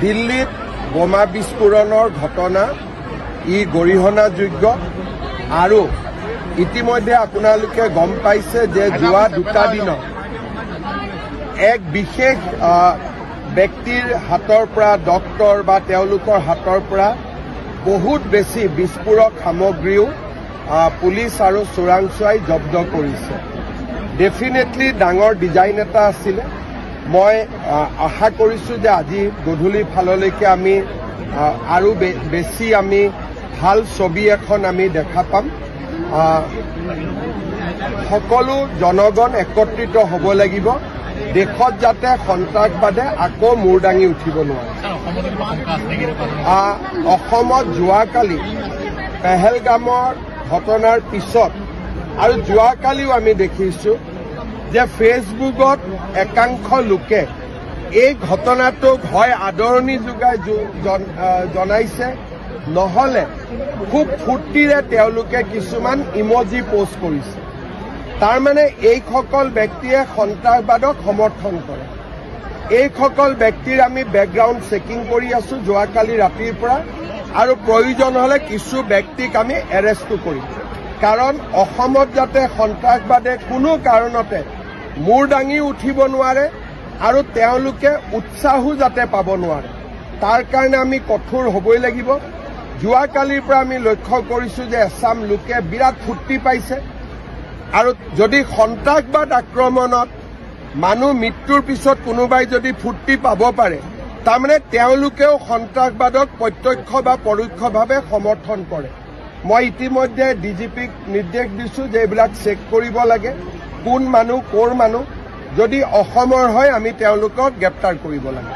দিল্লীত বোমা বিস্ফোৰণৰ ঘটনা ই গৰিহণাযোগ্য আৰু ইতিমধ্যে আপোনালোকে গম পাইছে যে যোৱা দুটা দিনত এক বিশেষ ব্যক্তিৰ হাতৰ পৰা ডক্টৰ বা তেওঁলোকৰ হাতৰ পৰা বহুত বেছি বিস্ফোৰক সামগ্ৰীও পুলিচ আৰু চোৰাংচোৱাই জব্দ কৰিছে। ডেফিনেটলি ডাঙৰ ডিজাইন এটা আছিলে। মই আশা কৰিছোঁ যে আজি গধূলি ফাললৈকে আমি আৰু বেছি আমি ভাল ছবি এখন আমি দেখা পাম। সকলো জনগণ একত্ৰিত হ'ব লাগিব, দেশত যাতে সন্ত্ৰাসবাদে আকৌ মূৰ দাঙি উঠিব নোৱাৰে। অসমত যোৱাকালি পেহেলগামৰ ঘটনাৰ পিছত আৰু যোৱাকালিও আমি দেখিছোঁ যে ফেচবুকত একাংশ লোকে এই ঘটনাটোক হয় আদৰণি জনাইছে, নহলে খুব ফূৰ্তিৰে তেওঁলোকে কিছুমান ইমজি পোষ্ট কৰিছে। তাৰমানে এইসকল ব্যক্তিয়ে সন্ত্ৰাসবাদক সমৰ্থন কৰে। এইসকল ব্যক্তিৰ আমি বেকগ্ৰাউণ্ড চেকিং কৰি আছো যোৱাকালি ৰাতিৰ পৰা, আৰু প্ৰয়োজন হলে কিছু ব্যক্তিক আমি এৰেষ্টো কৰিম। কাৰণ অসমত যাতে সন্ত্ৰাসবাদে কোনো কাৰণতে মূৰ দাঙি উঠিব নোৱাৰে আৰু তেওঁলোকে উৎসাহো যাতে পাব নোৱাৰে, তাৰ কাৰণে আমি কঠোৰ হ'বই লাগিব। যোৱাকালিৰ পৰা আমি লক্ষ্য কৰিছোঁ যে এছাম লোকে বিৰাট ফূৰ্তি পাইছে, আৰু যদি সন্ত্ৰাসবাদ আক্ৰমণত মানুহ মৃত্যুৰ পিছত কোনোবাই যদি ফূৰ্তি পাব পাৰে, তাৰমানে তেওঁলোকেও সন্ত্ৰাসবাদক প্ৰত্যক্ষ বা পৰোক্ষভাৱে সমৰ্থন কৰে। মই ইতিমধ্যে ডিজিপিক নিৰ্দেশ দিছোঁ যে এইবিলাক চেক কৰিব লাগে, কোন মানুহ ক'ৰ মানুহ, যদি অসমৰ হয় আমি তেওঁলোকক গ্ৰেপ্তাৰ কৰিব লাগে।